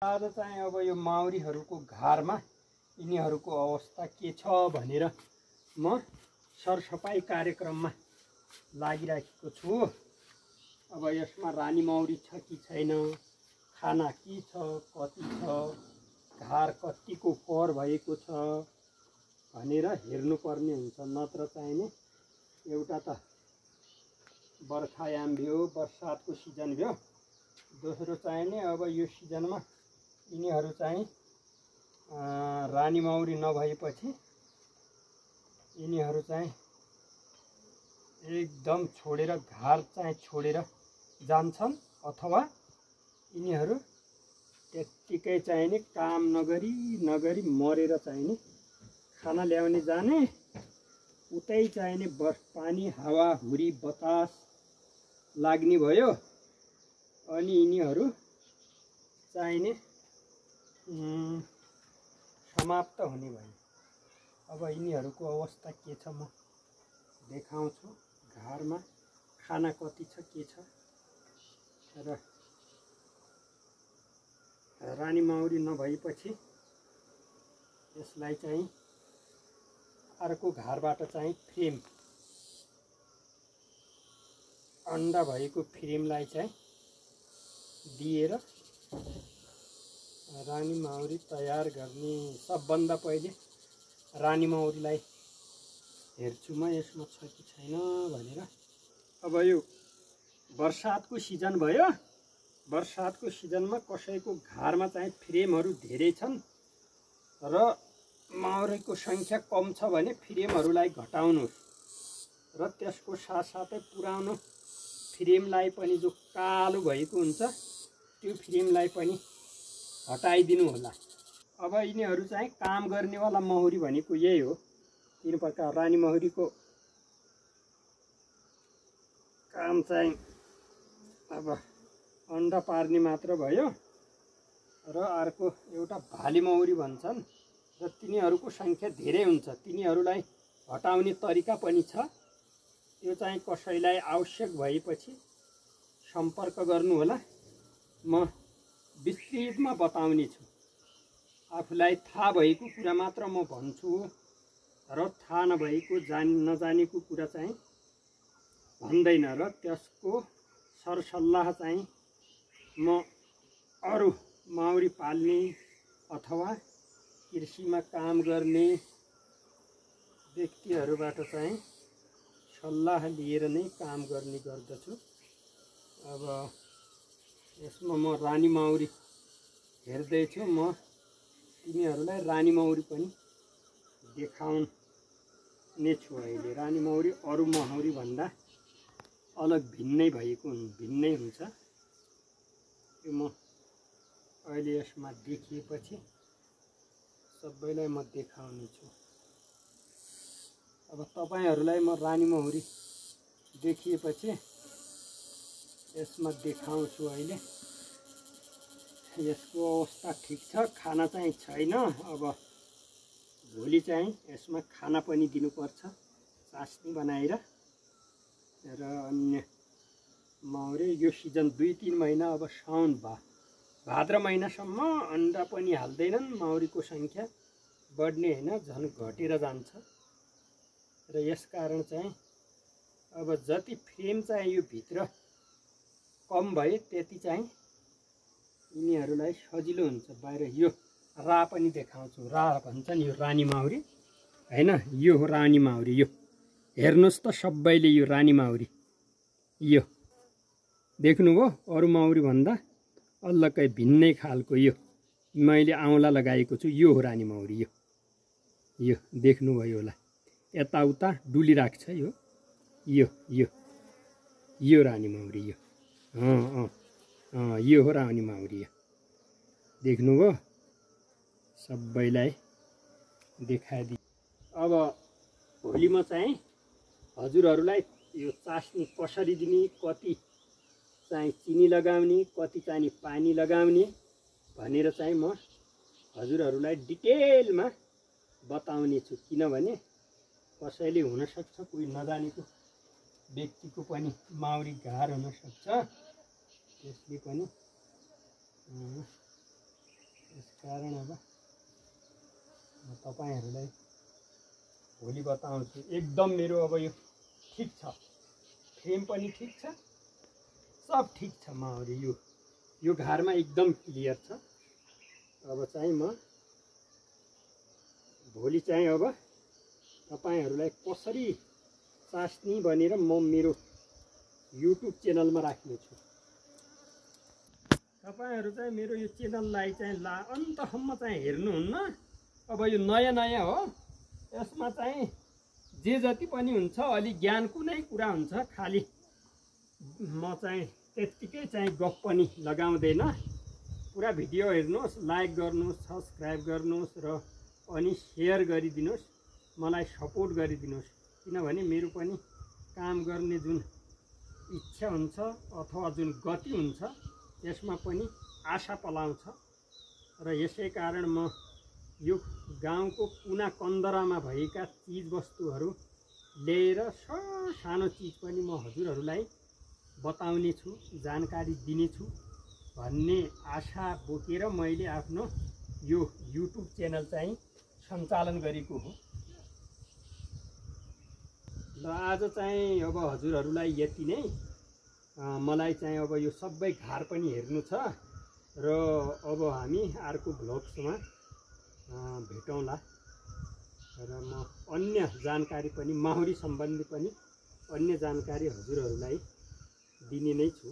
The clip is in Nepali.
आज चाहिँ अब यो माउरीहरूको घारमा यिनीहरूको अवस्था के छ भनेर म सरसफाइ कार्यक्रममा लागिरहेको छु। अब यसमा रानी माउरी छ कि छैन, खाना के छ, कति छ, घार कतिको फोहोर भएको छ भनेर हेर्नुपर्ने हुन्छ। नत्र चाहिँ नि एउटा त बर्खायाम भयो, बर्सातको सिजन भयो, दोस्रो चाहिँ नि अब यो सिजनमा यिनीहरू चाहिँ रानी माउरी नभएपछि यिनीहरू चाहिँ एकदम छोडेर घार चाहिँ छोडेर जान्छन्, अथवा यिनीहरू त्यत्तिकै चाहिँ नि काम नगरी मरेर चाहिँ नि खाना ल्याउने जाने, उतै चाहिँ नि पानी हावा हुरी बतास लाग्ने भयो, अनि यिनीहरू चाहिँ नि समाप्त हुने भयो। अब यिनीहरूको अवस्था के छ म देखाउँछु। घारमा खाना कति छ के छ र रानी माउरी नभएपछि यसलाई चाहिँ अर्को घारबाट चाहिँ फ्रेम, अन्डा भएको फ्रेमलाई चाहिँ दिएर रानी माउरी तयार गर्ने। सबभन्दा पहिले रानी माउरीलाई हेर्छु म यसमा छ कि छैन भनेर। अब यो बर्सातको सिजन भयो, बर्सातको सिजनमा कसैको घारमा चाहिँ फ्रेमहरू धेरै छन् र माउरीको सङ्ख्या कम छ भने फ्रेमहरूलाई घटाउनु र त्यसको साथसाथै पुरानो फ्रेमलाई पनि जो कालो भएको हुन्छ त्यो फ्रेमलाई पनि हटाइदिनु होला। अब यिनीहरू चाहिँ काम गर्नेवाला माउरी भनेको यही हो। तीन प्रकार रानी माउरीको काम चाहिँ अब अन्डा पार्ने मात्र भयो र अर्को एउटा भाले माउरी भन्छन् र तिनीहरूको सङ्ख्या धेरै हुन्छ। तिनीहरूलाई हटाउने तरिका पनि छ। त्यो चाहिँ कसैलाई आवश्यक भएपछि सम्पर्क गर्नुहोला, म विस्तृतमा बताउने छु। आफूलाई थाहा भएको कुरा मात्र म भन्छु र थाहा नभएको नजानेको कुरा चाहिँ भन्दैन र त्यसको सरसल्लाह चाहिँ म अरू माउरी पाल्ने अथवा कृषिमा काम गर्ने व्यक्तिहरूबाट चाहिँ सल्लाह लिएर नै काम गर्ने गर्दछु। अब यसमा म रानी माउरी हेर्दैछु। म तिनीहरूलाई रानी माउरी पनि देखाउने छु अहिले। रानी माउरी अरू माउरी भन्दा अलग भिन्नै हुन्छ। त्यो म अहिले यसमा देखिएपछि सबैलाई म देखाउने छु। अब तपाईहरूलाई म रानी माउरी देखिएपछि यसमा देखाउँछु। अहिले यसको अवस्था ठिक छ, खाना चाहिँ छैन। अब भोलि चाहिँ यसमा खाना पनि दिनुपर्छ, चास्नी बनाएर। र अन्य माउरी यो सिजन 2-3 महिना, अब साउन भाद्र महिनासम्म अन्डा पनि हाल्दैनन्। माउरीको सङ्ख्या बढ्ने होइन, झन् घटेर जान्छ। र यसकारण चाहिँ अब जति फ्रेम चाहिँ यो भित्र कम भए त्यति चाहिँ यिनीहरूलाई सजिलो हुन्छ। बाहिर यो रा पनि देखाउँछु। रा भन्छन् यो रानी माउरी होइन, यो हो रानी माउरी। यो हेर्नुहोस् त सबैले, यो रानी माउरी यो देख्नुभयो? अरू माउरी भन्दा अलग्गै भिन्नै खालको यो मैले औँला लगाएको छु। यो हो रानी माउरी। यो देख्नुभयो होला, यताउता डुलिरहेको छ। यो रानी माउरी। यो हो रानी माउरी। देख्नुभयो? सबैलाई देखाइदिए। अब भोलि म चाहिँ हजुरहरूलाई यो चास्नी कसरी दिने, कति चाहिँ चिनी लगाउने, कति चाहिँ पानी लगाउने भनेर चाहिँ म हजुरहरूलाई डिटेलमा बताउने छु। किनभने कसैले हुनसक्छ कोही नजानेको व्यक्तिको पनि माउरी घार हुनसक्छ, त्यसले पनि कारण अब म तपाईहरुलाई भोलि बताउँछु। एकदम मेरो अब यो ठीक छ, फ्रेम पनि ठीक छ, सब ठीक छ। म यो घारमा एकदम क्लियर छ। अब चाहिँ म भोलि चाहिँ अब तपाईहरुलाई कसरी चास्नी बनेर म मेरो युट्युब च्यानलमा राख्नेछु। तपाईहरु चाहिँ मेरो यो च्यानललाई चाहिँ अन्तसम्म चाहिँ हेर्नुहुन्न। अब यो नयाँ नयाँ हो, यसमा चाहिँ जे जति पनि हुन्छ अलि ज्ञानको नै कुरा हुन्छ। खाली म चाहिँ त्यतिकै चाहिँ गफ पनि लगाउँदैन। पुरा भिडियो हेर्नुहोस्, लाइक गर्नुहोस्, सब्स्क्राइब गर्नुहोस् र अनि शेयर गरिदिनुहोस्, मलाई सपोर्ट गरिदिनुहोस्। किनभने मेरो पनि काम गर्ने जुन इच्छा हुन्छ अथवा जुन गति हुन्छ यसमा पनि आशा पलाउँछ। र यसै कारण म यो गाउँको कुना कन्दरामा भएका चिजवस्तुहरू ल्याएर सानो चिज पनि म हजुरहरूलाई बताउने छु, जानकारी दिनेछु भन्ने आशा बोकेर मैले आफ्नो यो युट्युब च्यानल चाहिँ सञ्चालन गरेको हो। ल आज चाहिँ अब हजुरहरूलाई यति नै। मलाई चाहिँ अब यो सबै घार पनि हेर्नु छ र अब हामी अर्को भ्लग्समा भेटौँला। र म अन्य जानकारी पनि माहुरी सम्बन्धी पनि अन्य जानकारी हजुरहरूलाई दिने नै छु।